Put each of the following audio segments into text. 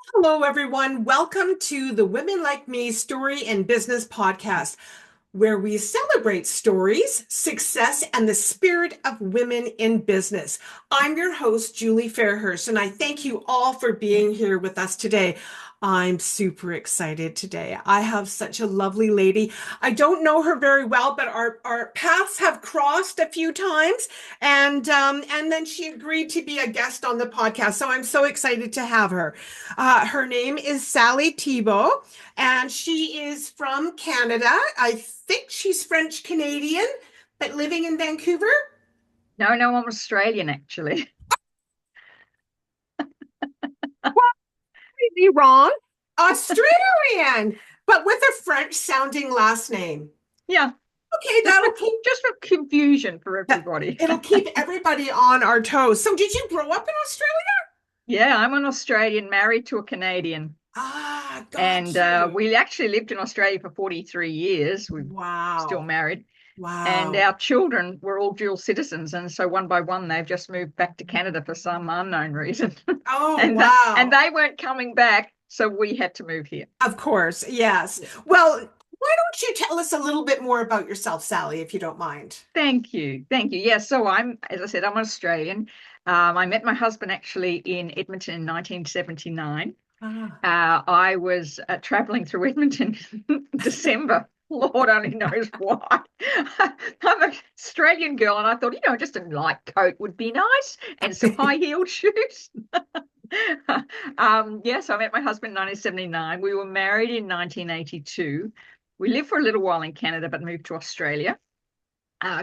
Hello, everyone. Welcome to the Women Like Me Story and Business Podcast, where we celebrate stories, success, and the spirit of women in business. I'm your host, Julie Fairhurst, and I thank you all for being here with us today. I'm super excited today. I have such a lovely lady. I don't know her very well, but our paths have crossed a few times, and then she agreed to be a guest on the podcast. So I'm so excited to have her. Her name is Sally Thibault, and she is from Canada. I think she's French Canadian, but living in Vancouver. No, I'm Australian actually. Completely wrong. Australian, but with a French sounding last name. Yeah, Okay, just for just for confusion for everybody. it'll keep everybody on our toes. So did you grow up in Australia? Yeah, I'm an Australian married to a Canadian. Ah, got And you. we actually lived in Australia for 43 years. We're still Wow. married. And Wow. our children were all dual citizens. And so one by one, they've just moved back to Canada for some unknown reason. Oh, and, and wow. they weren't coming back. So we had to move here. Of course, yes. Yeah. Well, why don't you tell us a little bit more about yourself, Sally, if you don't mind? Thank you. Thank you. Yeah, so as I said, I'm Australian. I met my husband actually in Edmonton in 1979. Ah. I was traveling through Edmonton in December. Lord only knows why. I'm an Australian girl, and I thought, just a light coat would be nice and some high-heeled shoes. So I met my husband in 1979. We were married in 1982. We lived for a little while in Canada, but moved to Australia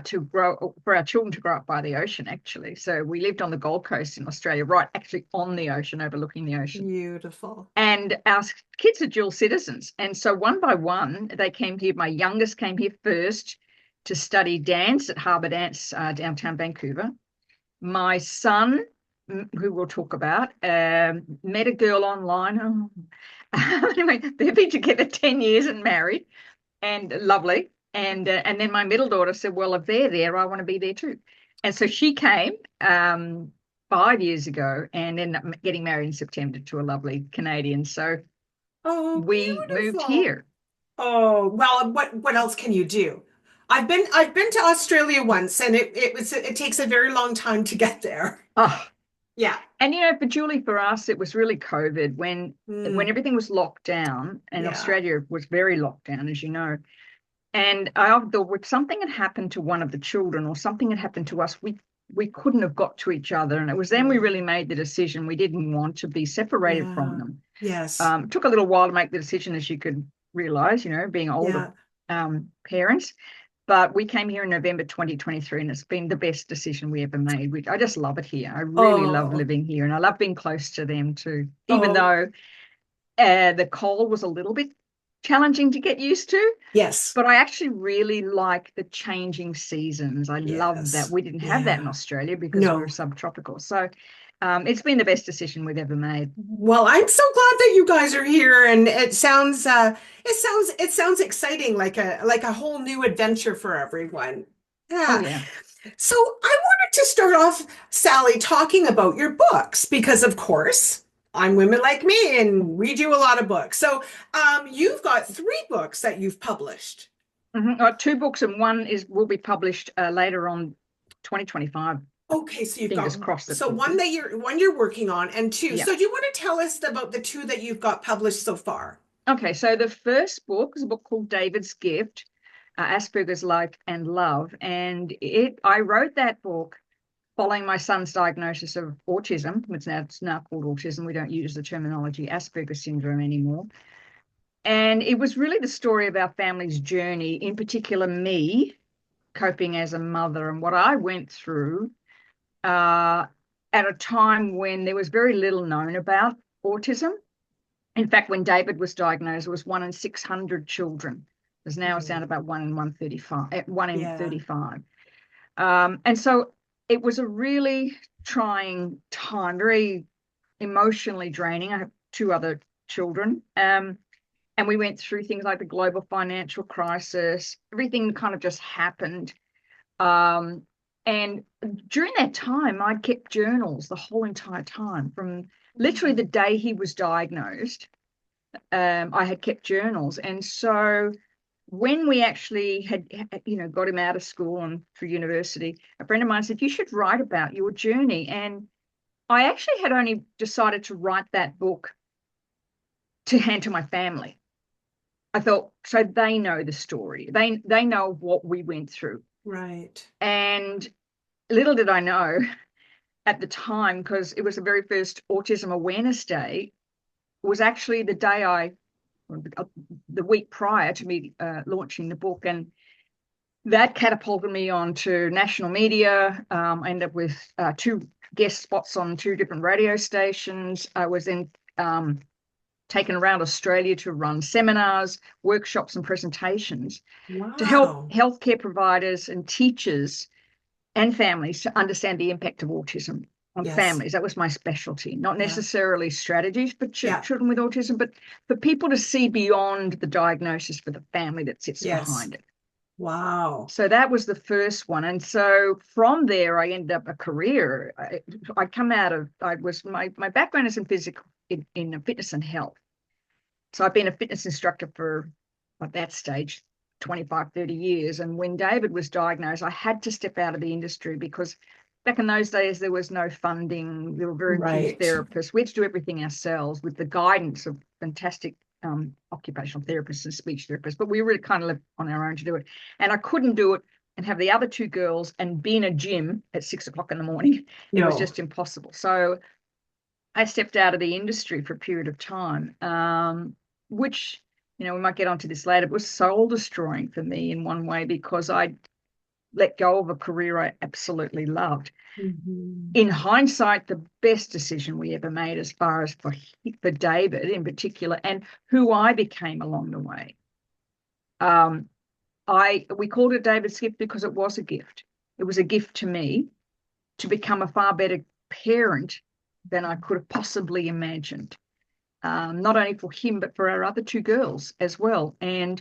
to grow for our children to grow up by the ocean, actually. So we lived on the Gold Coast in Australia, right actually on the ocean, overlooking the ocean. Beautiful. And our kids are dual citizens. And so one by one, they came here. My youngest came here first to study dance at Harbour Dance, downtown Vancouver. My son, who we'll talk about, met a girl online. Oh. Anyway, they've been together 10 years and married, and lovely. And then my middle daughter said, well, if they're there, I want to be there too. And so she came 5 years ago and ended up getting married in September to a lovely Canadian. So Oh, we moved beautiful. here. Oh, well, what else can you do? I've been to Australia once, and it takes a very long time to get there. Oh, Yeah. and for Julie, for us, it was really COVID when Mm, everything was locked down, and yeah. Australia was very locked down, as you know. And I often thought, if something had happened to one of the children or something had happened to us, we couldn't have got to each other. And it was then we Yeah. really made the decision we didn't want to be separated from Yeah. them. Yes. It took a little while to make the decision, as you could realize, being older Yeah. parents. But we came here in November 2023, and it's been the best decision we ever made. I just love it here. I really love Oh. living here, and I love being close to them too, even Oh. though the cold was a little bit challenging to get used to. Yes. But I actually really like the changing seasons. I love that. Yes. We didn't have that in Yeah. Australia because we were No. subtropical. So it's been the best decision we've ever made. Well, I'm so glad that you guys are here, and it sounds exciting, like a whole new adventure for everyone. Oh, Yeah. yeah. So I wanted to start off, Sally, talking about your books because, of course, I'm Women Like Me, and we do a lot of books. So you've got three books that you've published. Two books, and one will be published later on 2025. Okay, so you've Fingers got crossed it so will one be. that you're working on, and two. Yeah. So do you want to tell us about the two that you've got published so far? Okay, so the first book is a book called David's Gift, Asperger's Life and Love. And I wrote that book following my son's diagnosis of autism. It's now called autism. We don't use the terminology Asperger's syndrome anymore. And it was really the story of our family's journey, in particular me coping as a mother and what I went through at a time when there was very little known about autism. In fact, when David was diagnosed, it was 1 in 600 children. There's now it's down Mhm. to about 1 in 135, 1 in 35. And so it was a really trying time, very emotionally draining. I have two other children. And we went through things like the global financial crisis. Everything kind of just happened. Um, And during that time, I'd kept journals the whole entire time, from literally the day he was diagnosed. I had kept journals. And so when we actually had, got him out of school and through university, a friend of mine said, you should write about your journey. And I actually had only decided to write that book to hand to my family. I thought, so they know the story. They know what we went through. Right. And little did I know at the time, because it was the very first Autism Awareness Day, was actually the week prior to me launching the book. And that catapulted me onto national media. I ended up with 2 guest spots on 2 different radio stations. I was then taken around Australia to run seminars, workshops, and presentations to help Wow. healthcare providers and teachers and families to understand the impact of autism on Yes. families. That was my specialty, not Yeah. necessarily strategies for Yeah. children with autism, but for people to see beyond the diagnosis, for the family that sits Yes. behind it. Wow. So that was the first one. And so from there, I ended up a career. I come out of, my background is in physical, in fitness and health. So I've been a fitness instructor for, at that stage, 25, 30 years. And when David was diagnosed, I had to step out of the industry because back in those days, there was no funding. There were very few Right. therapists. We had to do everything ourselves with the guidance of fantastic occupational therapists and speech therapists, but we really kind of lived on our own to do it. And I couldn't do it and have the other 2 girls and be in a gym at 6 o'clock in the morning. It was No. just impossible. So I stepped out of the industry for a period of time, which, we might get onto this later, but was soul destroying for me in one way because I let go of a career I absolutely loved. Mhm. In hindsight, the best decision we ever made as far as for David in particular and who I became along the way. We called it David's gift because it was a gift. It was a gift to me to become a far better parent than I could have possibly imagined. Not only for him, but for our other 2 girls as well. And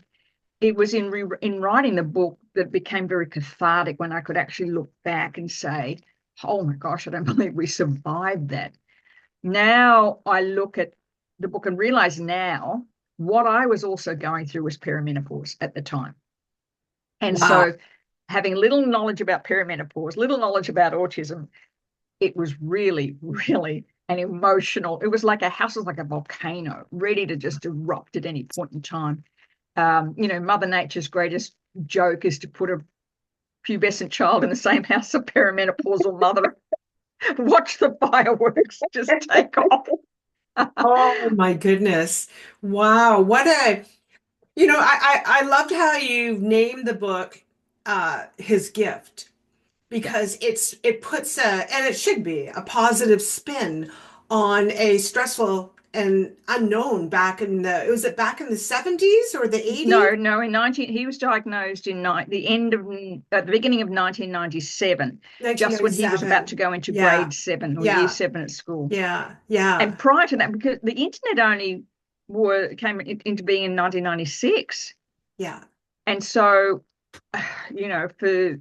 it was in writing the book that became very cathartic when I could actually look back and say, oh my gosh, I don't believe we survived that. Now I look at the book and realize now what I was also going through was perimenopause at the time. And Wow. so having little knowledge about perimenopause, little knowledge about autism, it was really, really an emotional, it was like a house was like a volcano, ready to just erupt at any point in time. Mother Nature's greatest joke is to put a pubescent child in the same house a perimenopausal mother. Watch the fireworks just take off. Oh my goodness. Wow. I loved how you named the book His Gift Yeah. because it puts and it should be a positive spin on a stressful and unknown was it back in the 70s or the 80s? No, he was diagnosed in at the beginning of 1997, just when he was about to 1997. go into Yeah. grade 7 or year Yeah. 7 at school. Yeah. Yeah. And prior to that, because the internet only came into being in 1996. Yeah. And so, for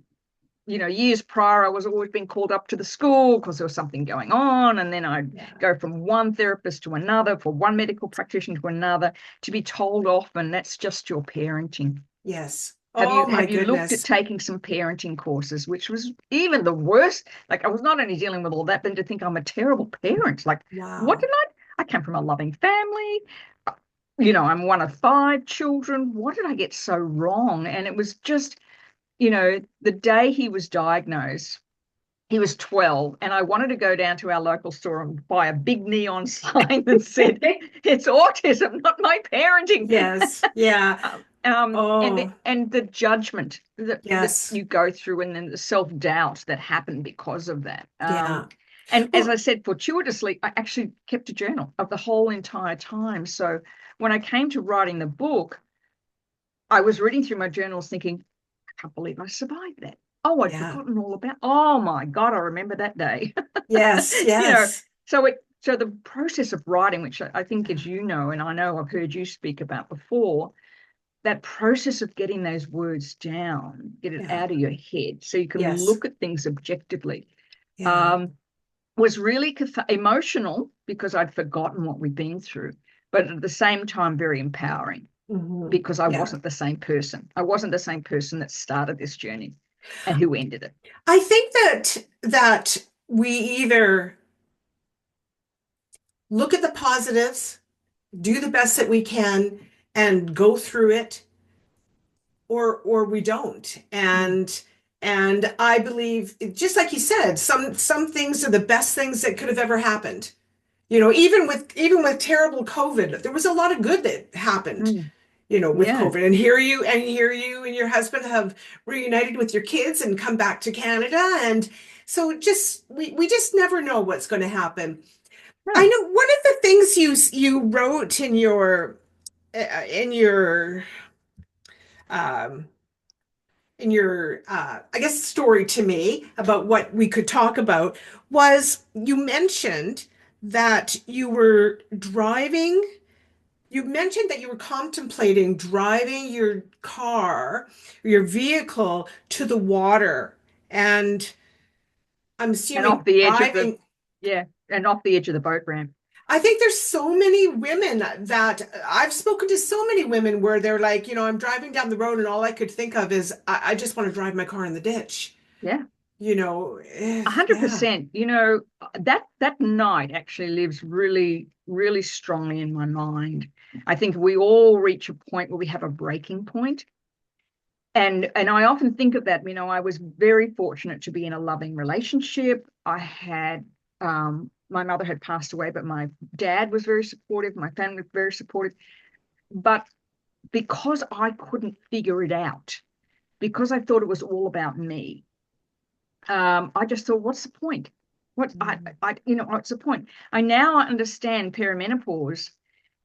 years prior, I was always being called up to the school because there was something going on. And then I'd Yeah. go from one therapist to another, for one medical practitioner to another, to be told off, and that's just your parenting. Yes. Have you Oh my have you looked at goodness. taking some parenting courses, which was even the worst? Like I was not only dealing with all that, but to think I'm a terrible parent. Like, what Wow. did I came from a loving family. I'm one of 5 children. What did I get so wrong? And it was just, the day he was diagnosed, he was 12, and I wanted to go down to our local store and buy a big neon sign that said, "It's autism, not my parenting." Yes. Yeah. And Oh, the judgment that yes. you go through, and then the self-doubt that happened because of that. Yeah. And as I Well, said, fortuitously, I actually kept a journal of the whole entire time. So when I came to writing the book, I was reading through my journals thinking, I can't believe I survived that. Oh, I'd yeah. forgotten all about. Oh my God, I remember that day. Yes. you know, Yes. so the process of writing, which I think, as you know, and I know I've heard you speak about before, that process of getting those words down, get it Yeah. out of your head so you can Yes. look at things objectively, Yeah. was really emotional because I'd forgotten what we'd been through, but at the same time, very empowering because I Yeah. wasn't the same person. I wasn't the same person that started this journey and who ended it. I think that we either look at the positives, do the best that we can, and go through it, or we don't. Mm. And I believe, just like you said, some things are the best things that could have ever happened. Even with terrible COVID, there was a lot of good that happened, Mm. with Yeah, COVID. And here you and your husband have reunited with your kids and come back to Canada. And so just we just never know what's going to happen. I no. know one of the things you wrote in your um I guess story to me about what we could talk about was you mentioned that you were contemplating driving your car, your vehicle to the water. And I'm And assuming off the edge of the, driving, yeah, and off the edge of the boat ramp. I think there's so many women that I've spoken to so many women where they're like, I'm driving down the road and all I could think of is I just want to drive my car in the ditch. Yeah. Yeah. 100%. That night actually lives really, really strongly in my mind. I think we all reach a point where we have a breaking point. And I often think of that. I was very fortunate to be in a loving relationship. My mother had passed away, but my dad was very supportive. My family was very supportive. But because I couldn't figure it out, because I thought it was all about me, I just thought, what's the point? What's the point? I now understand perimenopause,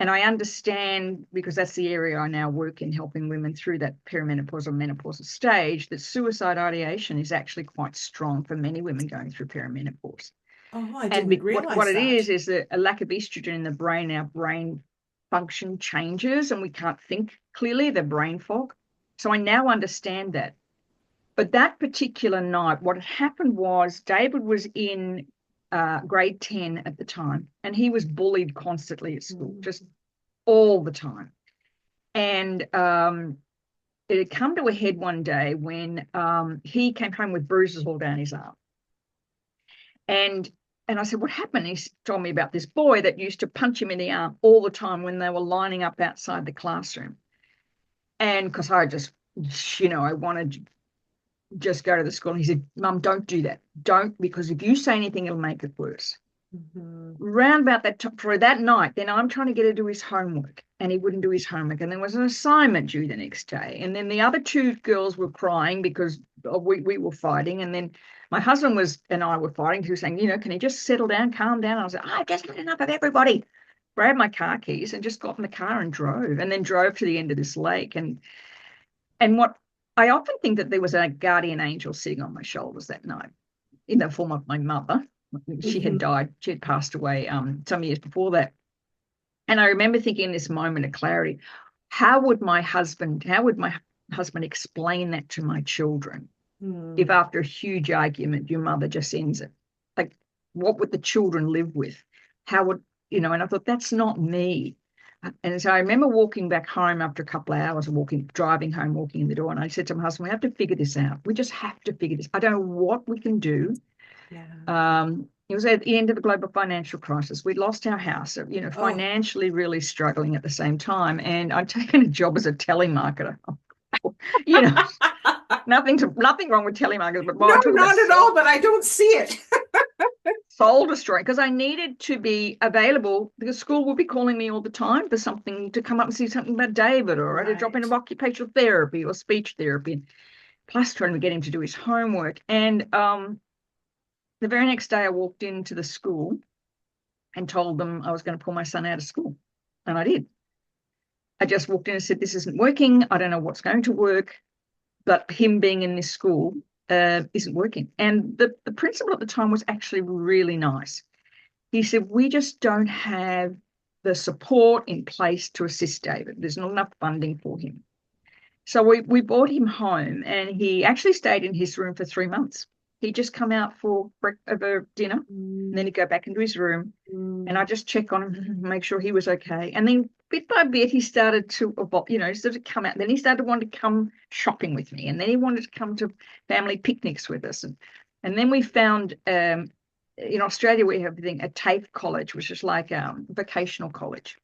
and I understand, because that's the area I now work in, helping women through that perimenopausal menopausal stage, that suicide ideation is actually quite strong for many women going through perimenopause. Oh, I And didn't what realize it that. is that a lack of estrogen in the brain, our brain function changes, and we can't think clearly, the brain fog. So I now understand that. But that particular night, what had happened was David was in grade 10 at the time, and he was bullied constantly at school, Mm. just all the time. And it had come to a head one day when he came home with bruises all down his arm. And I said, what happened? He told me about this boy that used to punch him in the arm all the time when they were lining up outside the classroom. And because I just, I wanted just go to the school. And he said, Mum, don't do that. Don't, because if you say anything, it'll make it worse. Mhm. Round about that time, for that night, then I'm trying to get her to do his homework, and he wouldn't do his homework. And there was an assignment due the next day. And then the other two girls were crying because we were fighting. And then my husband and I were fighting. He was saying, can you just settle down, calm down? And I was like, I've just had enough of everybody. Grabbed my car keys and just got in the car and drove to the end of this lake. And what I often think that there was a guardian angel sitting on my shoulders that night in the form of my mother. She had Mhm. died. She had passed away some years before that. And I remember thinking in this moment of clarity, how would my husband explain that to my children if Mm. after a huge argument your mother just ends it? Like, what would the children live with? How would, and I thought, that's not me. And so I remember walking back home after a couple of hours of driving home, walking in the door. And I said to my husband, we have to figure this out. We just have to figure this. I don't know what we can do. Yeah. It was at the end of the global financial crisis. We'd lost our house, Oh. financially really struggling at the same time. And I'd taken a job as a telemarketer. you know, nothing wrong with telemarketers, but boy, No, I talk about not at all, but I don't see it. soul destroying, because I needed to be available because school would be calling me all the time for something, to come up and see something about David, or I had to drop into Right. occupational therapy or speech therapy, plus trying to get him to do his homework. And the very next day I walked into the school and told them I was going to pull my son out of school. And I did. I just walked in and said, this isn't working. I don't know what's going to work, but him being in this school isn't working. And the principal at the time was actually really nice. He said, we just don't have the support in place to assist David. There's not enough funding for him. So we brought him home, and he actually stayed in his room for 3 months. He'd just come out for dinner, and then he'd go back into his room, and I just check on him, make sure he was okay. And then bit by bit, he started to come out. Then he started to want to come shopping with me, and then he wanted to come to family picnics with us. And then we found in Australia we have a TAFE college, which is like vocational college.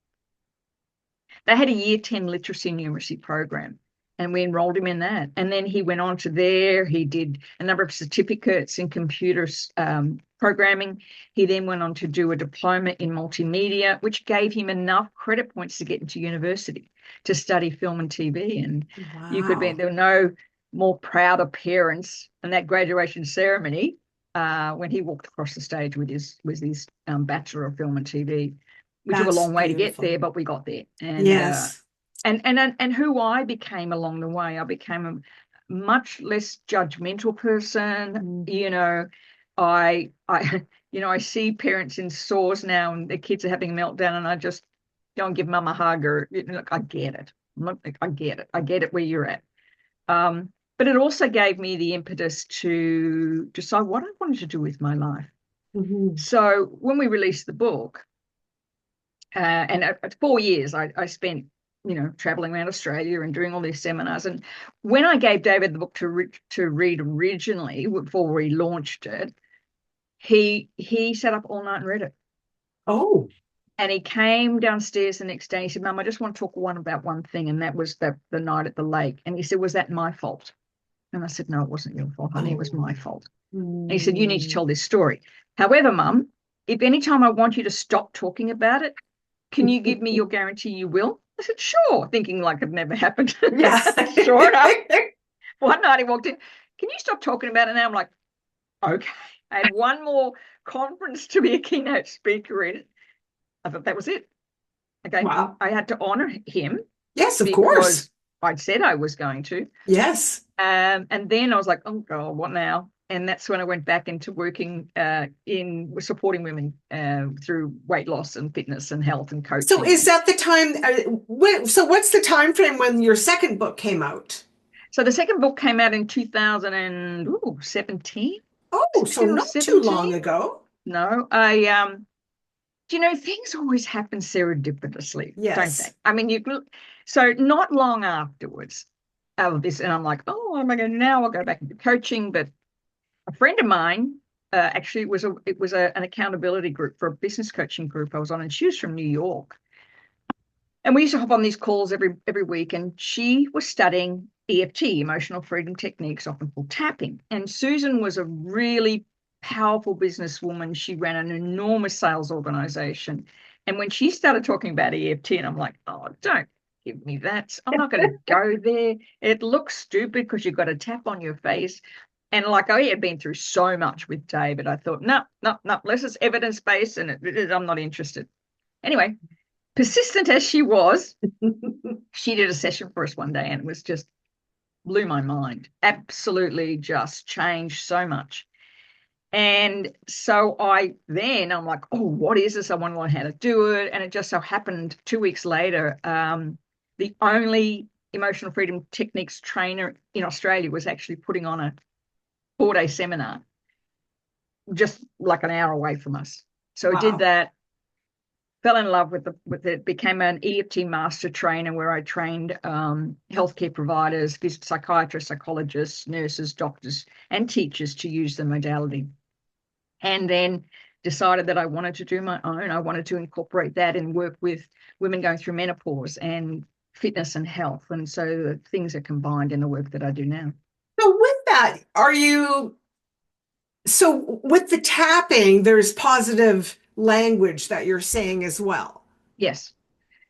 They had a year 10 literacy and numeracy program, and we enrolled him in that. And then he went on to there. He did a number of certificates in computer programming. He then went on to do a diploma in multimedia, which gave him enough credit points to get into university to study film and TV. And there were no more prouder parents in that graduation ceremony when he walked across the stage with his Bachelor of Film and TV. We took a long way to get there, but we got there. And yes. And who I became along the way, I became a much less judgmental person. I see parents in stores now, and their kids are having a meltdown, and I just go and give mum a hug, or look, I get it. I get it where you're at. But it also gave me the impetus to decide what I wanted to do with my life. Mm-hmm. So when we released the book, and at 4 years, I spent, traveling around Australia and doing all these seminars. And when I gave David the book to read originally, before we launched it, he sat up all night and read it. Oh. And he came downstairs the next day. He said, Mum, I just want to talk about one thing. And that was the night at the lake. And he said, was that my fault? And I said, no, it wasn't your fault, honey. It was my fault. And he said, you need to tell this story. However, Mum, if any time I want you to stop talking about it, can you give me your guarantee you will? I said, sure, thinking like it never happened. Yes. Sure enough. One night he walked in, can you stop talking about it now? I'm like, okay. I had one more conference to be a keynote speaker in. I thought that was it. Okay. Wow. I had to honor him. Yes, of course. I'd said I was going to. Yes. And then I was like, oh, God, what now? And that's when I went back into working in supporting women through weight loss and fitness and health and coaching. So is that the time? So what's the time frame when your second book came out? So the second book came out in 2017. Oh, so not 17? Too long ago. No, things always happen serendipitously, yes. Don't they? I mean, so not long afterwards of this, and I'm like, oh, what am I going to do now? I'll go back into coaching, but a friend of mine, actually, it was an accountability group for a business coaching group I was on, and she was from New York. And we used to hop on these calls every week, and she was studying EFT, emotional freedom techniques, often called tapping. And Susan was a really powerful businesswoman. She ran an enormous sales organization. And when she started talking about EFT, and I'm like, oh, don't give me that. I'm not going to go there. It looks stupid because you've got a tap on your face. And like I had been through so much with David, I thought, no, unless it's evidence-based, and I'm not interested. Anyway, persistent as she was, she did a session for us one day, and it was just blew my mind. Absolutely just changed so much. And so I'm like, oh, what is this? I want to learn how to do it. And it just so happened 2 weeks later, the only emotional freedom techniques trainer in Australia was actually putting on a 4-day seminar just like an hour away from us. So I did that, fell in love with it, became an EFT master trainer where I trained healthcare providers, psychiatrists, psychologists, nurses, doctors, and teachers to use the modality. And then decided that I wanted to do my own. I wanted to incorporate that and work with women going through menopause and fitness and health. And so the things are combined in the work that I do now. So with that, so with the tapping, there's positive language that you're saying as well. Yes.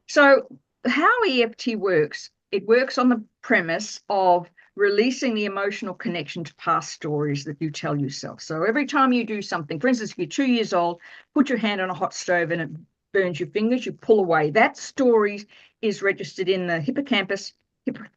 So how EFT works, it works on the premise of releasing the emotional connection to past stories that you tell yourself. So every time you do something, for instance, if you're 2 years old, put your hand on a hot stove and it burns your fingers, you pull away. That story is registered in the hippocampus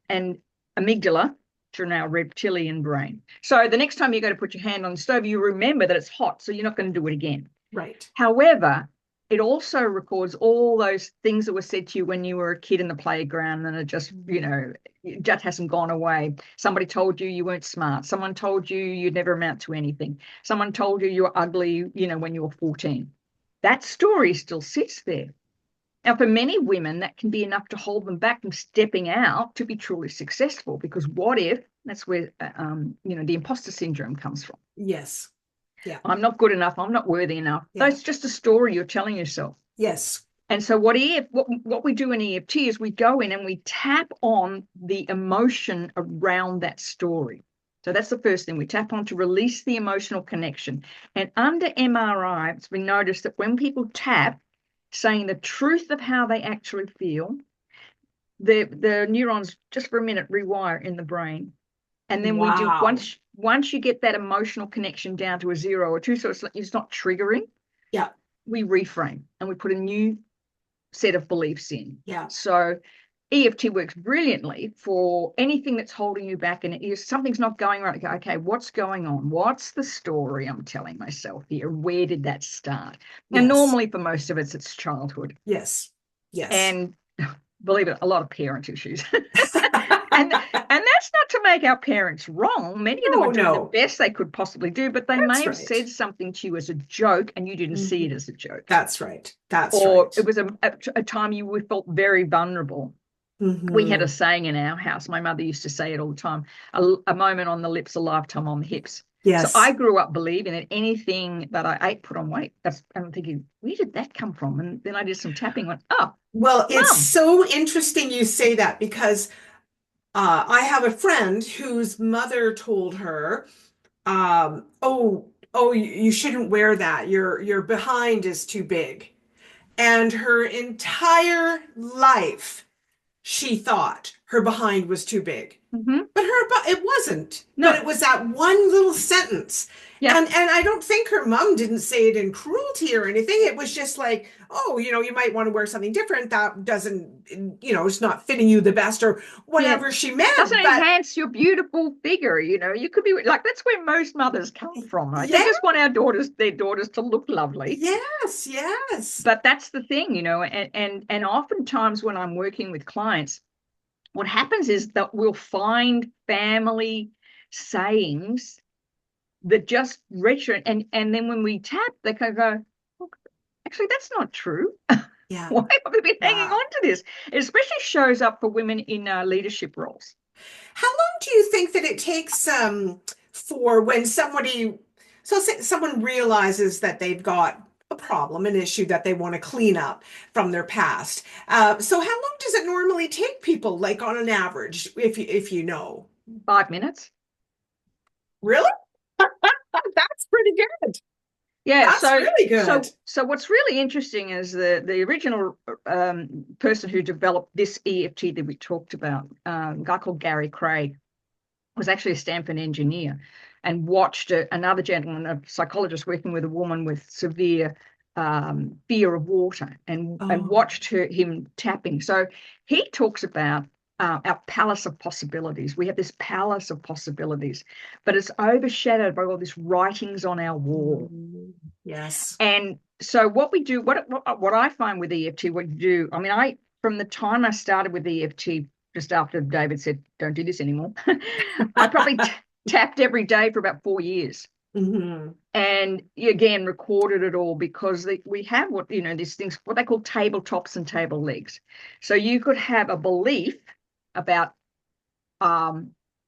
and amygdala, which are now reptilian brain. So the next time you go to put your hand on the stove, you remember that it's hot, so you're not going to do it again. Right. However, it also records all those things that were said to you when you were a kid in the playground, and it just, it just hasn't gone away. Somebody told you weren't smart. Someone told you you'd never amount to anything. Someone told you were ugly, when you were 14. That story still sits there. Now, for many women, that can be enough to hold them back from stepping out to be truly successful. Because what if, that's where, the imposter syndrome comes from. Yes. Yeah. I'm not good enough. I'm not worthy enough. Yeah. That's just a story you're telling yourself. Yes. And so what we do in EFT is we go in and we tap on the emotion around that story. So that's the first thing. We tap on to release the emotional connection. And under MRI, it's been noticed that when people tap, saying the truth of how they actually feel, the neurons, just for a minute, rewire in the brain. And then we do, once you get that emotional connection down to a 0 or 2, so it's not triggering, yeah, we reframe and we put a new set of beliefs in. Yeah. So EFT works brilliantly for anything that's holding you back, and something's not going right. Okay, what's going on? What's the story I'm telling myself here? Where did that start? Yes. And normally for most of it's childhood. Yes. Yes. And believe it, a lot of parent issues. and that's not to make our parents wrong. Many of them are doing the best they could possibly do, but they may have said something to you as a joke and you didn't see it as a joke. That's right. Or it was a time you felt very vulnerable. We had a saying in our house. My mother used to say it all the time: a moment on the lips, a lifetime on the hips. Yes. So I grew up believing that anything that I ate put on weight. I'm thinking, where did that come from? And then I did some tapping. Went, oh, well, it's so interesting you say that, because I have a friend whose mother told her, "Oh, you shouldn't wear that. Your behind is too big," and her entire life, she thought her behind was too big. But it wasn't. No. But it was that one little sentence. Yeah. And I don't think her mom didn't say it in cruelty or anything. It was just like, oh, you might want to wear something different that doesn't, it's not fitting you the best, or whatever she meant. Doesn't enhance your beautiful figure. You could be like, that's where most mothers come from, right? They just want their daughters to look lovely. Yes, yes. But that's the thing, and oftentimes when I'm working with clients, what happens is that we'll find family sayings that just register, and then when we tap, they can go, oh, actually, that's not true. Yeah. Why have we been hanging on to this? It especially shows up for women in leadership roles. How long do you think that it takes for when someone realizes that they've got a problem, an issue that they want to clean up from their past? So how long does it normally take people, like on an average, if you know? 5 minutes. Really? That's pretty good. Yeah, that's really good. So what's really interesting is the original person who developed this EFT that we talked about, a guy called Gary Craig, was actually a Stanford engineer, and watched another gentleman, a psychologist, working with a woman with severe fear of water, and watched him tapping. So he talks about our palace of possibilities. We have this palace of possibilities, but it's overshadowed by all these writings on our wall. Yes. And so what we do, what I find with EFT, what you do, I mean, from the time I started with EFT, just after David said, don't do this anymore, I probably tapped every day for about 4 years. And again, recorded it all, because we have these things, what they call tabletops and table legs. So you could have a belief about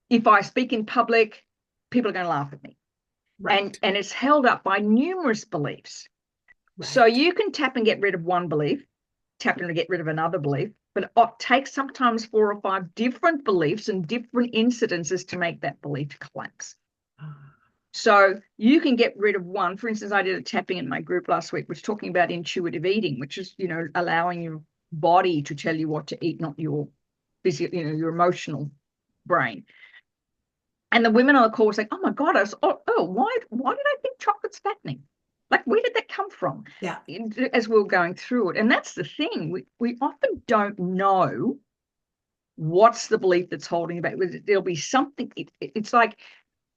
if I speak in public, people are going to laugh at me. Right. And it's held up by numerous beliefs. Right. So you can tap and get rid of one belief, tap and get rid of another belief, but it takes sometimes 4 or 5 different beliefs and different incidences to make that belief collapse. So you can get rid of one. For instance, I did a tapping in my group last week, which was talking about intuitive eating, which is, allowing your body to tell you what to eat, not your physical, your emotional brain. And the women on the call were saying, oh my God, why did I think chocolate's fattening? Like, where did that come from? Yeah. As we were going through it. And that's the thing. We often don't know what's the belief that's holding you back. There'll be something. It's like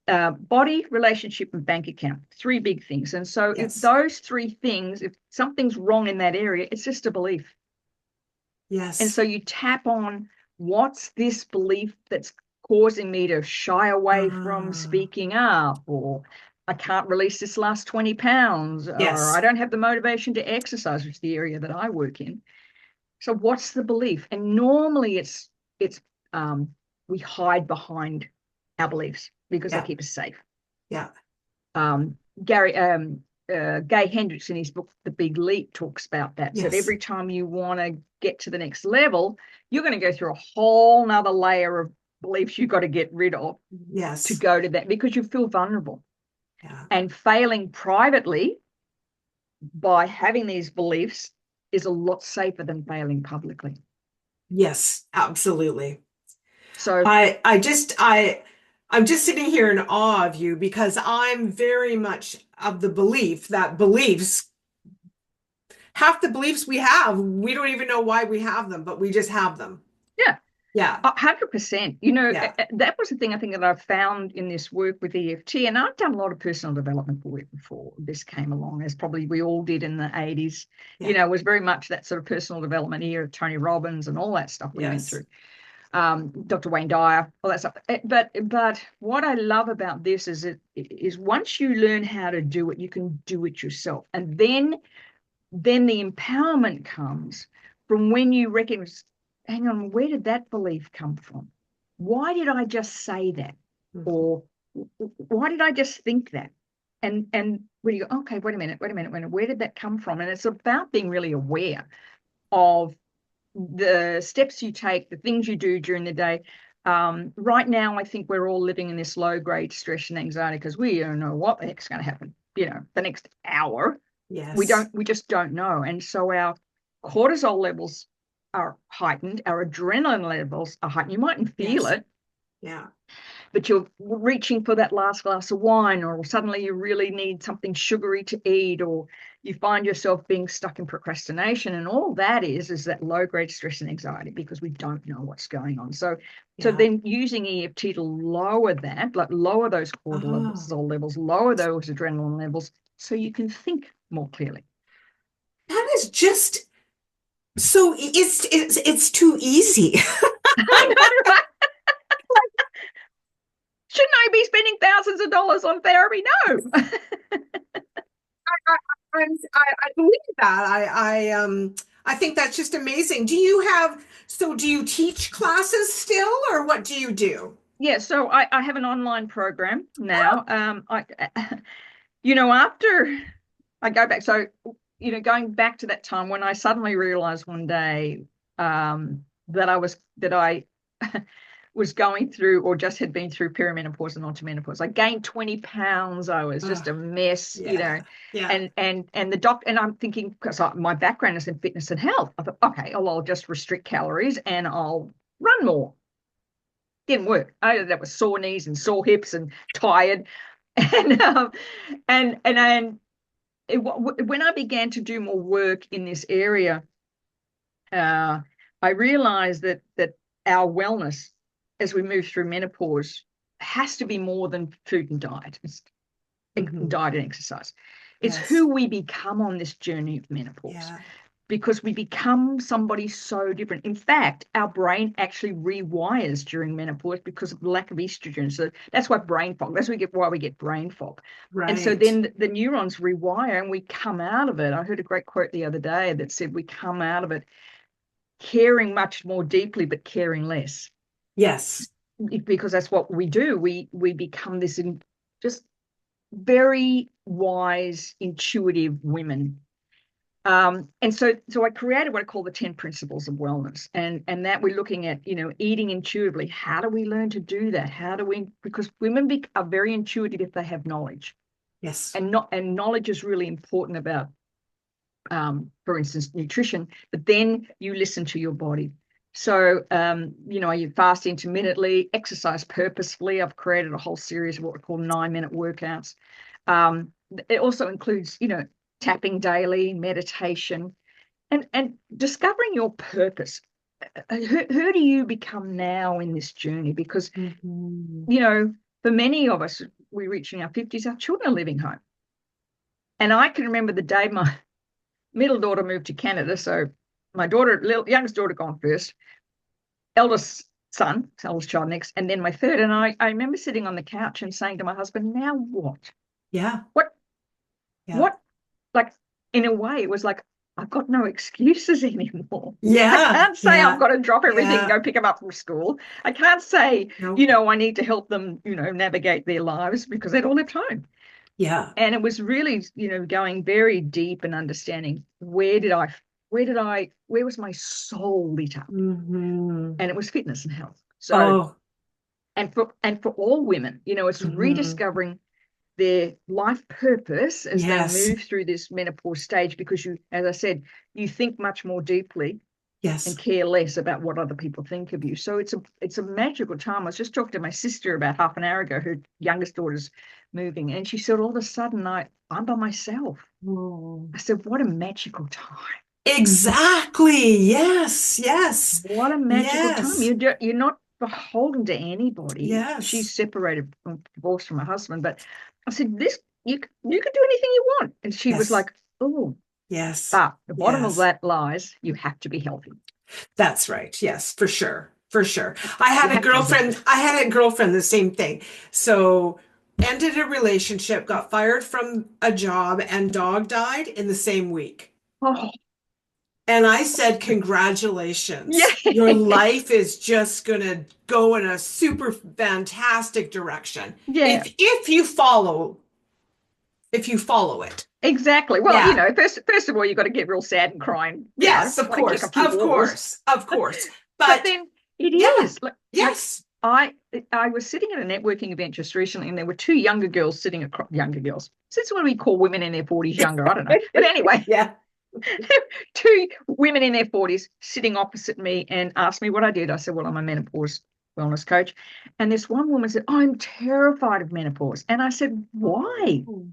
body, relationship, and bank account. Three big things. And so if Yes. those three things, if something's wrong in that area, it's just a belief. And Yes. so you tap on, what's this belief that's causing me to shy away from Ah, speaking up, or I can't release this last 20 pounds, or I yes. don't have the motivation to exercise, which is the area that I work in. So what's the belief? And normally it's we hide behind our beliefs because they Yeah. keep us safe. Yeah. Um, Gary Gay Hendricks in his book The Big Leap talks about that. So that Yes. every time you want to get to the next level, you're going to go through a whole nother layer of beliefs you've got to get rid of to Yes. go to that, because you feel vulnerable. Yeah. And failing privately by having these beliefs is a lot safer than failing publicly. Yes, absolutely. So I'm just sitting here in awe of you because I'm very much of the belief that beliefs, half the beliefs we have, we don't even know why we have them, but we just have them. yeah, Yeah. 100%. Yeah. That was the thing I think that I found in this work with EFT. And I've done a lot of personal development work before this came along, as probably we all did in the 80s. Yeah. It was very much that sort of personal development era, Tony Robbins and all that stuff we went Yes. through. Dr. Wayne Dyer, all that stuff. But what I love about this is once you learn how to do it, you can do it yourself. And then the empowerment comes from when you recognize, hang on, where did that belief come from? Why did I just say that? Mhm. Or why did I just think that? And when you go, okay, wait a minute, where did that come from? And it's about being really aware of the steps you take, the things you do during the day. Right now, I think we're all living in this low-grade stress and anxiety because we don't know what the heck's going to happen, the next hour. Yes. We just don't know. And so our cortisol levels are heightened, our adrenaline levels are heightened. You mightn't feel Yes. it, Yeah. but you're reaching for that last glass of wine, or suddenly you really need something sugary to eat, or you find yourself being stuck in procrastination. And all that is that low-grade stress and anxiety because we don't know what's going on. So Yeah. then using EFT to lower that, like lower those Oh, cortisol levels, lower those adrenaline levels, so you can think more clearly. that is just so it's too easy. I know, right? Shouldn't I be spending thousands of dollars on therapy? No. I believe that. I think that's just amazing. Do you teach classes still or what do you do? Yeah, so I have an online program now. After I go back, so going back to that time when I suddenly realized one day that I was going through or just had been through perimenopause and onto menopause. I gained 20 pounds. I was just Oh, a mess, yeah. Yeah. and the doctor, and I'm thinking, because my background is in fitness and health, I thought, okay, I'll just restrict calories and I'll run more. Didn't work. That was sore knees and sore hips and tired. And when I began to do more work in this area, uh, I realized that our wellness as we move through menopause has to be more than food and diet. It's Hmm. diet and exercise. It's Yes. who we become on this journey of menopause, Yeah. because we become somebody so different. In fact, our brain actually rewires during menopause because of the lack of estrogen. So that's why brain fog. That's why we get brain fog. And so Right. then the neurons rewire and we come out of it. I heard a great quote the other day that said we come out of it caring much more deeply, but caring less, Yes. because that's what we do. We become this just very wise, intuitive women. And so I created what I call the 10 principles of wellness. And that we're looking at, eating intuitively. How do we learn to do that? Because women are very intuitive if they have knowledge. Yes. And knowledge is really important about, for instance, nutrition, but then you listen to your body. So, you fast intermittently, exercise purposefully. I've created a whole series of what we call 9-minute workouts. It also includes, tapping daily, meditation, and discovering your purpose. Who do you become now in this journey? Because, Hmm. you know, for many of us, we reaching our 50s, our children are living home. And I can remember the day my middle daughter moved to Canada. So my daughter, youngest daughter gone first, eldest son, eldest child next, and then my third. And I remember sitting on the couch and saying to my husband, now what? Yeah. What, Yeah. what, like, in a way, it was like, I've got no excuses anymore. I Yeah. can't say I've Yeah. got to drop everything and Yeah. go pick them up from school. I can't say, Nope. I need to help them, navigate their lives because they'd all left home. Yeah. And it was really, going very deep and understanding where was my soul lit up? Mm-hmm. And it was fitness and health. So, Oh. and for all women, it's Mm-hmm. rediscovering their life purpose as they Yes. move through this menopause stage, because you, as I said, you think much more deeply and Yes. care less about what other people think of you. So it's a magical time. I was just talking to my sister about half an hour ago. Her youngest daughter's moving, and she said, all of a sudden, I'm by myself. Oh. I said, what a magical time. Exactly. Yes. Yes. What a magical time. Yes. You're not beholden to anybody. She's Yes. separated from divorced from her husband, but I said, this you can do anything you want. And she was Yes. like, oh, Yes. but the bottom of Yes. that lies, you have to be healthy. That's right. Yes, for sure. For sure. You have to be healthy. I had a girlfriend, the same thing. So ended a relationship, got fired from a job, and dog died in the same week. Oh, And I said, yeah. congratulations. Your life is just going to go in a super fantastic direction. Yeah, If you follow it. exactly. Well, Yeah. first of all, you've got to get real sad and crying, Yes, of want to kick course. a few Of walls. course. Of course. But But then it yeah. is like Yes. I was sitting at a networking event just recently, and there were two younger girls sitting across, younger girls. Since when we call women in their 40s younger, I don't know. But anyway, Yeah. two women in their 40s sitting opposite me and asked me what I did. I said, well, I'm a menopause wellness coach. And this one woman said, I'm terrified of menopause. And I said, why? Oh.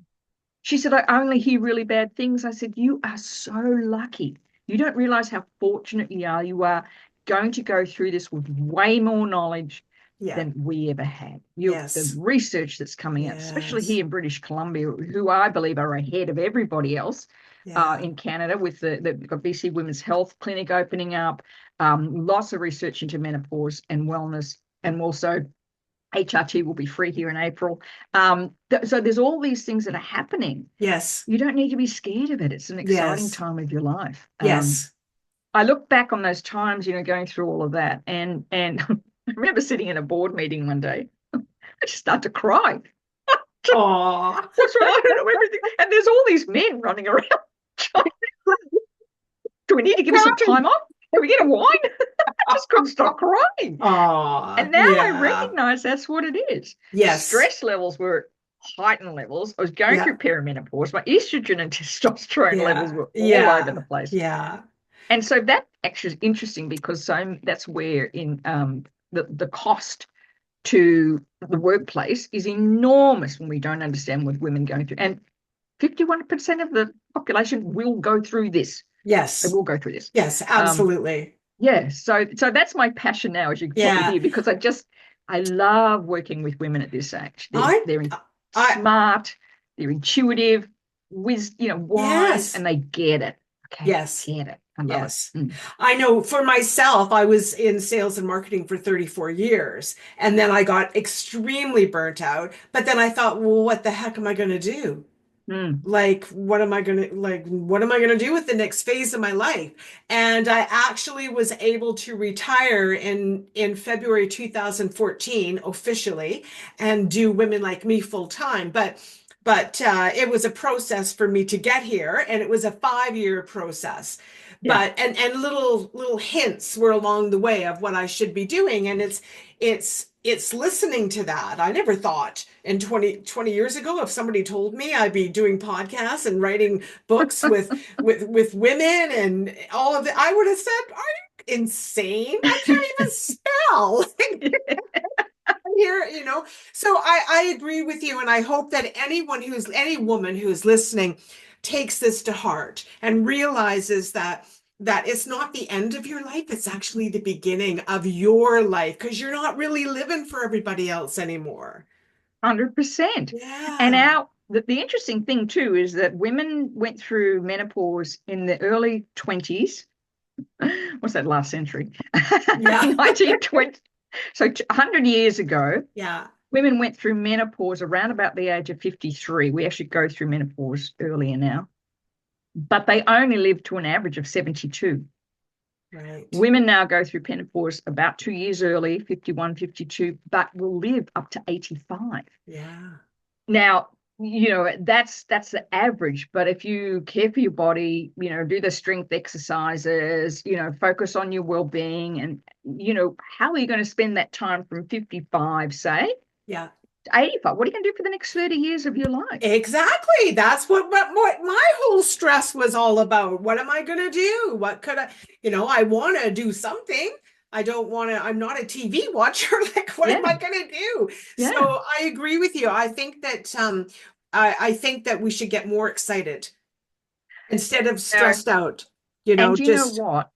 She said, I only hear really bad things. I said, you are so lucky. You don't realize how fortunate you are. You are going to go through this with way more knowledge Yeah. than we ever had. The Yes. research that's coming out, especially Yes. here in British Columbia, who I believe are ahead of everybody else Yeah. in Canada, with the BC Women's Health Clinic opening up, lots of research into menopause and wellness, and also HRT will be free here in April. So there's all these things that are happening. Yes. You don't need to be scared of it. It's an exciting Yes. time of your life. Yes. I look back on those times, going through all of that, and I remember sitting in a board meeting one day. I just started to cry. Aw. What's wrong? I don't know everything. And there's all these men running around. Do we need to give us some time off? Can we get a wine? I just couldn't stop crying. Aw. And now I Yeah. recognize that's what it is. Yes. Stress levels were at heightened levels. I was going Yeah. through perimenopause. My estrogen and testosterone levels Yeah. were all over Yeah. the place. Yeah. And so that actually is interesting, because that's where in the cost to the workplace is enormous when we don't understand what women going through. And 51% of the population will go through this. They Yes. will go through this. Yes, Um, absolutely. yeah. So that's my passion now, as you can probably Yeah. hear, because I love working with women at this age. I They're I smart, they're intuitive, wise, yes. and they get it. Okay, Yes. get it. I love it. Yes. I know for myself, I was in sales and marketing for 34 years, and then I got extremely burnt out. But then I thought, well, what the heck am I going to do? Mm. Like, what am I going to do with the next phase of my life? And I actually was able to retire in February 2014 officially and do Women Like Me full time. But it was a process for me to get here, and it was a 5-year process. Yeah. And little hints were along the way of what I should be doing, and it's listening to that. I never thought in 20 years ago, if somebody told me I'd be doing podcasts and writing books with women and all of it, I would have said, are you insane? I can't even spell. Here, so I agree with you, and I hope that any woman who's listening takes this to heart and realizes that it's not the end of your life, it's actually the beginning of your life, because you're not really living for everybody else anymore. 100%. And Yeah. the interesting thing too is that women went through menopause in the early 20s. What's that, last century? Yeah. 1920. So 100 years ago, Yeah. women went through menopause around about the age of 53. We actually go through menopause earlier now, but they only live to an average of 72. Right. Women now go through menopause about 2 years early, 51, 52, but will live up to 85. Yeah. Now, that's the average, but if you care for your body, do the strength exercises, focus on your well-being, and how are you going to spend that time from 55, say, Yeah. to 85? What are you going to do for the next 30 years of your life? Exactly. That's what my whole stress was all about. What am I going to do? What could I want to do something. I don't want to, I'm not a TV watcher. Like, what am Yeah, I going to do? yeah. So I agree with you. I think that we should get more excited instead of No, stressed out, and you know just, what?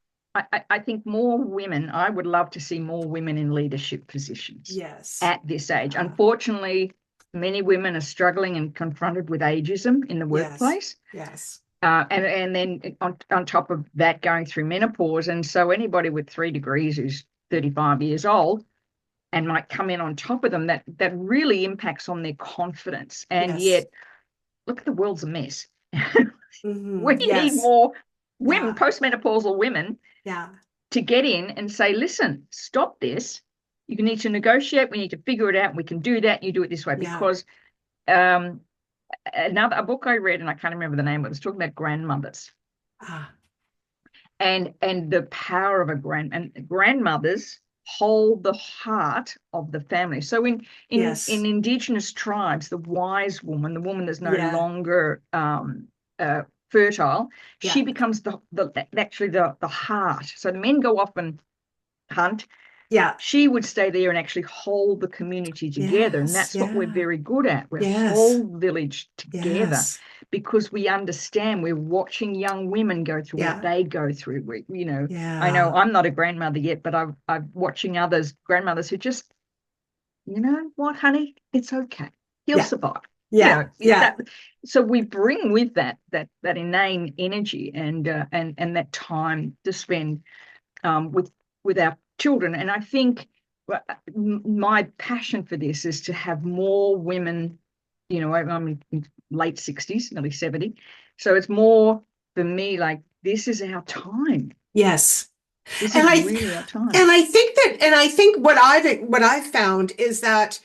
I think more women, I would love to see more women in leadership positions yes. at this age. Yeah. Unfortunately, many women are struggling and confronted with ageism in the Yes. workplace. Yes. And then on top of that, going through menopause. And so anybody with 3 degrees who's 35 years old and might come in on top of them, that really impacts on their confidence. And Yes. yet, look, the world's a mess. We need Yes. more women, Yeah. postmenopausal women, Yeah. to get in and say, listen, stop this. You need to negotiate. We need to figure it out. We can do that. You do it this way. Yeah. Because a book I read, and I can't remember the name, but it was talking about grandmothers Ah, and the power of and grandmothers hold the heart of the family. So in yes. indigenous tribes, the wise woman, the woman that's no Yeah. longer fertile, she Yeah. becomes the heart. So the men go off and hunt. Yeah. She would stay there and actually hold the community together. And Yes. that's what we're Yeah. very good at. We Yes. whole village together Yes. because we understand we're watching young women go through what Yeah. they go through. I know Yeah. I'm not a grandmother yet, but I'm watching others, grandmothers who just, you know what, honey, it's okay. He'll Yeah. survive. Yeah. Yeah. That. So we bring with that inane energy and that time to spend with our children. And I think my passion for this is to have more women. I'm in late 60s, nearly 70. So it's more for me like this is our time. Yes. This And is I really our time. and I think that and I think what I've found is that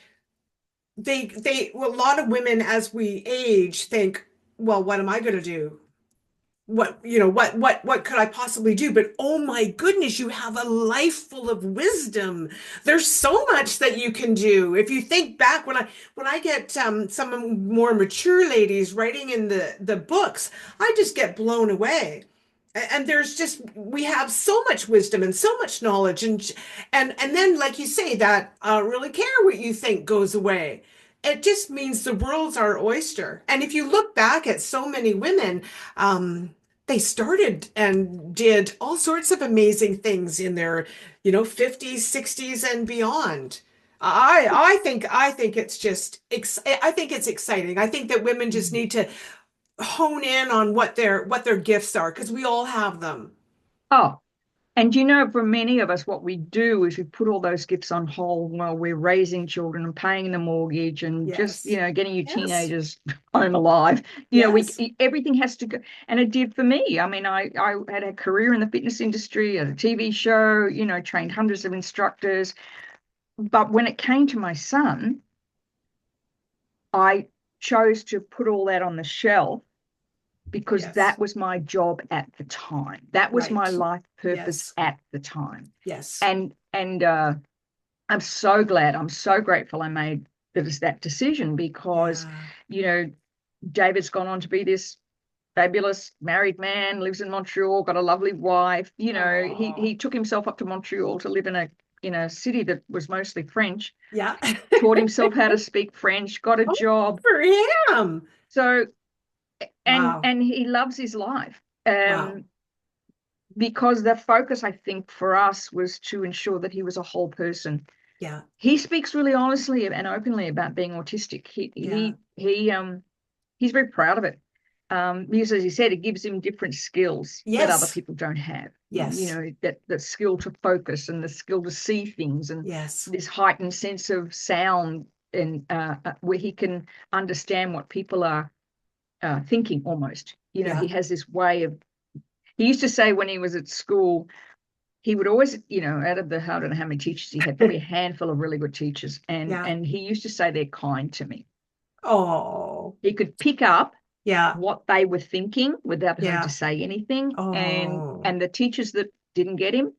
a lot of women as we age think, well, what am I going to do? What could I possibly do? But oh my goodness, you have a life full of wisdom. There's so much that you can do. If you think back when I get some more mature ladies writing in the books, I just get blown away. And there's just we have so much wisdom and so much knowledge and then like you say that I don't really care what you think goes away. It just means the world's our oyster. And if you look back at so many women, they started and did all sorts of amazing things in their, 50s, 60s, and beyond. I think it's just I think it's exciting. I think that women just need to hone in on what their gifts are because we all have them. Oh, and for many of us, what we do is we put all those gifts on hold while we're raising children and paying the mortgage and just, Yes. getting your Yes. teenagers home alive. Yes. Everything has to go. And it did for me. I mean, I had a career in the fitness industry, at a TV show, trained hundreds of instructors. But when it came to my son, I chose to put all that on the shelf because Yes. that was my job at the time. That was my Right. life purpose Yes. at the time. Yes. And I'm so glad, I'm so grateful I made that decision because, Yeah. you know, David's gone on to be this fabulous married man, lives in Montreal, got a lovely wife. He Oh. took himself up to Montreal to live in a city that was mostly French, Yeah. taught himself how to speak French, got a Oh, job. for him. So and Wow. and he loves his life. Wow. Because the focus, I think, for us was to ensure that he was a whole person. Yeah. He speaks really honestly and openly about being autistic. Yeah. He's very proud of it. Because as he said, it gives him different skills that other Yes. people don't have. You Yes. know, that skill to focus and the skill to see things and Yes. this heightened sense of sound and where he can understand what people are thinking almost. You know, Yeah. he has this way of, he used to say when he was at school, he would always, you know, out of the, I don't know how many teachers he had, probably a handful of really good teachers. Yeah. And he used to say they're kind to me. Oh. He could pick up Yeah. what they were thinking without having to Yeah. say anything. Oh. And the teachers that didn't get him,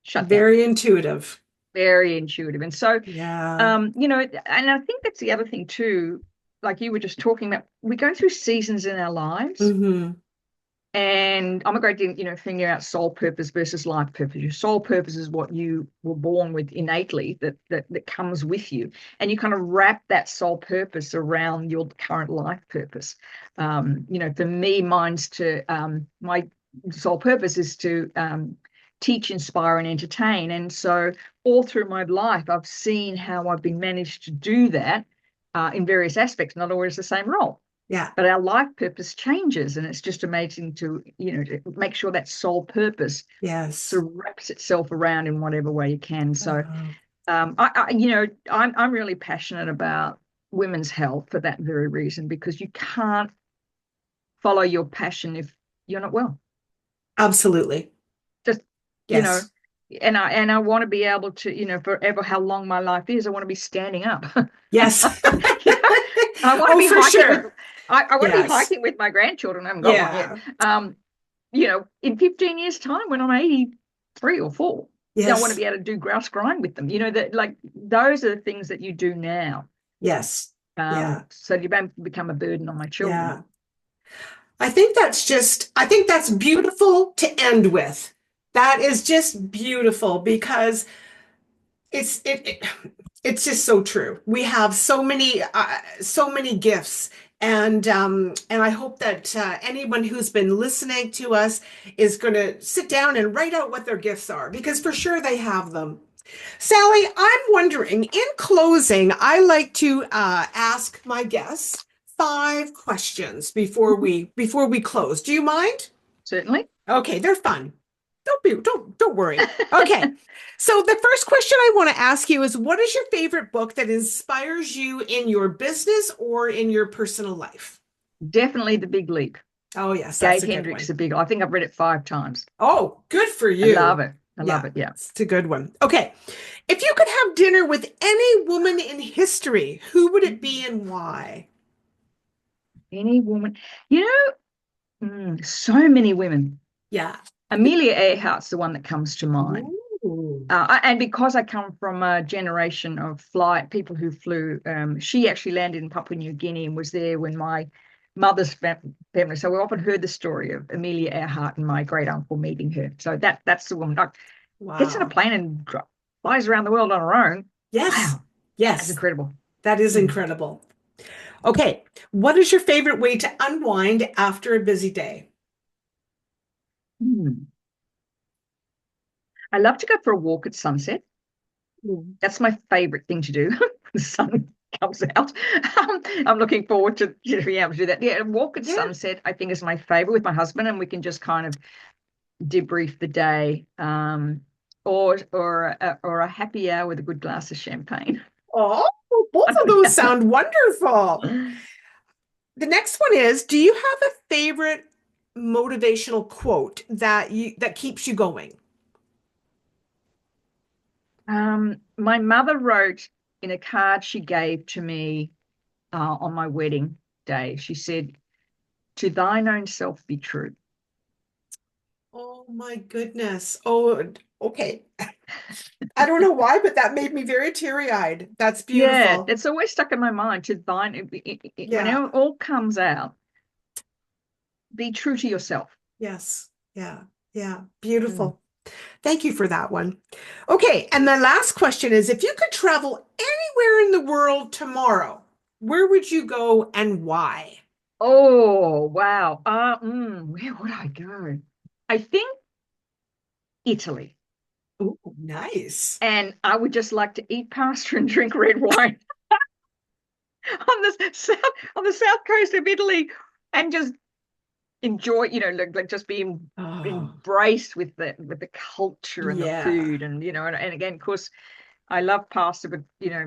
shut down. Very intuitive. Very intuitive. And so, Yeah. you know, and I think that's the other thing too, like you were just talking about, we go through seasons in our lives. Mm-hmm. And I'm a great deal, you know, figuring out soul purpose versus life purpose. Your soul purpose is what you were born with innately, that comes with you, and you kind of wrap that soul purpose around your current life purpose. You know, for me, my soul purpose is to teach, inspire, and entertain. And so, all through my life, I've seen how I've been managed to do that in various aspects, not always the same role, Yeah. but our life purpose changes, and it's just amazing to, you know, to make sure that soul purpose Yes. sort of wraps itself around in whatever way you can. So Oh, you know, I'm really passionate about women's health for that very reason, because you can't follow your passion if you're not well. absolutely. Just, you know, Yes. and I want to be able to, you know, forever how long my life is, I want to be standing up. Yes. You know, I want to Oh, be for hiking with sure. I want to be Yes. hiking with my grandchildren. I haven't got one yet. Yeah. You know, in 15 years' time when I'm 83 or 4, I want to Yes. be able to do grouse grind with them. You know, that, like, those are the things that you do now. Yes. Yeah. So you don't become a burden on my Yeah. children. I think that's beautiful to end with. That is just beautiful because it it's just so true. We have so many gifts, and I hope that anyone who's been listening to us is going to sit down and write out what their gifts are because for sure they have them. Sally, I'm wondering, in closing, I like to ask my guests 5 questions before we close. Do you mind? Certainly. Okay, they're fun. Don't worry. Okay. So the first question I want to ask you is what is your favorite book that inspires you in your business or in your personal life? Definitely The Big Leap. Oh, yes, that's Gay a good Hendricks, one. The Big. I think I've read it 5 times. Oh, good for I love you. it. I love Yeah, it. Yeah. it's a good one. Okay. If you could have dinner with any woman in history, who would it be and why? Any woman, you know, so many women. Yeah. Amelia Earhart's the one that comes to mind. Ooh. And because I come from a generation of people who flew, she actually landed in Papua New Guinea and was there when my mother's family. So we often heard the story of Amelia Earhart and my great uncle meeting her. So that's the woman. Like, gets in a Wow. plane and flies around the world on her own. Yes. Wow, that's Yes. incredible. That is Mm. incredible. Okay. What is your favorite way to unwind after a busy day? Mm. I love to go for a walk at sunset. Mm. That's my favorite thing to do. The sun comes out. I'm looking forward to, you know, being able to do that. Yeah, a walk at Yeah. sunset, I think, is my favorite with my husband, and we can just kind of debrief the day, or a happy hour with a good glass of champagne. Oh, both of those sound wonderful. The next one is, do you have a favorite motivational quote that keeps you going? My mother wrote in a card she gave to me on my wedding day. She said, "To thine own self be true." Oh my goodness. Oh, okay. I don't know why, but that made me very teary-eyed. That's Yeah, beautiful. it's always stuck in my mind. To thine, when Yeah. it all comes out, be true to yourself. Yes. Yeah. Yeah. Mm. Beautiful. Thank you for that one. Okay, and the last question is if you could travel anywhere in the world tomorrow, where would you go and why? Oh, wow. Where would I go? I think Italy. Ooh. Nice. And I would just like to eat pasta and drink red wine on the south coast of Italy, and just enjoy, like just being Oh, embraced with the culture and the yeah. food, and and again, of course, I love pasta, but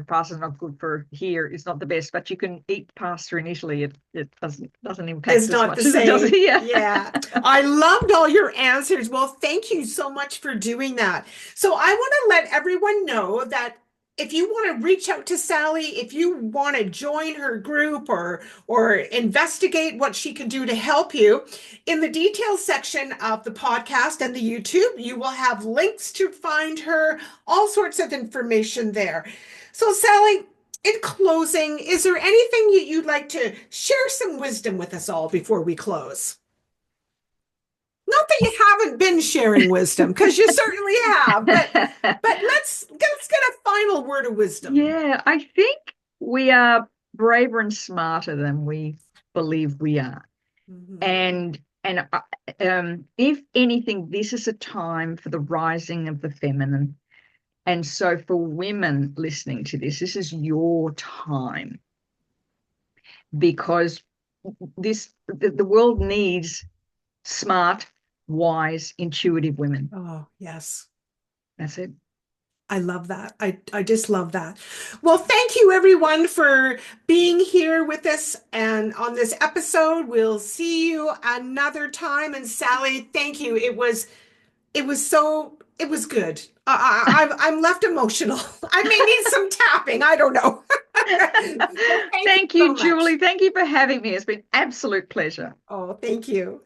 pasta's not good for here. It's not the best, but you can eat pasta in Italy. It doesn't It's impact as not the much as it does same. here. Yeah. I loved all your answers. Well, thank you so much for doing that. So I want to let everyone know that if you want to reach out to Sally, if you want to join her group or investigate what she can do to help you, in the details section of the podcast and the YouTube, you will have links to find her, all sorts of information there. So Sally, in closing, is there anything you'd like to share some wisdom with us all before we close? Not that you haven't been sharing wisdom, because you certainly have, but let's get a final word of wisdom. Yeah, I think we are braver and smarter than we believe we are. Mhm. And if anything, this is a time for the rising of the feminine. And so for women listening to this is your time, because the world needs smart, wise, intuitive women. Oh, yes. That's it. I love that. I just love that. Well, thank you everyone for being here with us and on this episode. We'll see you another time. And Sally, thank you. It was good. I'm left emotional. I may need some tapping. I don't know. So thank you Thank you, so much. Julie. Thank you for having me. It's been an absolute pleasure. Oh, thank you.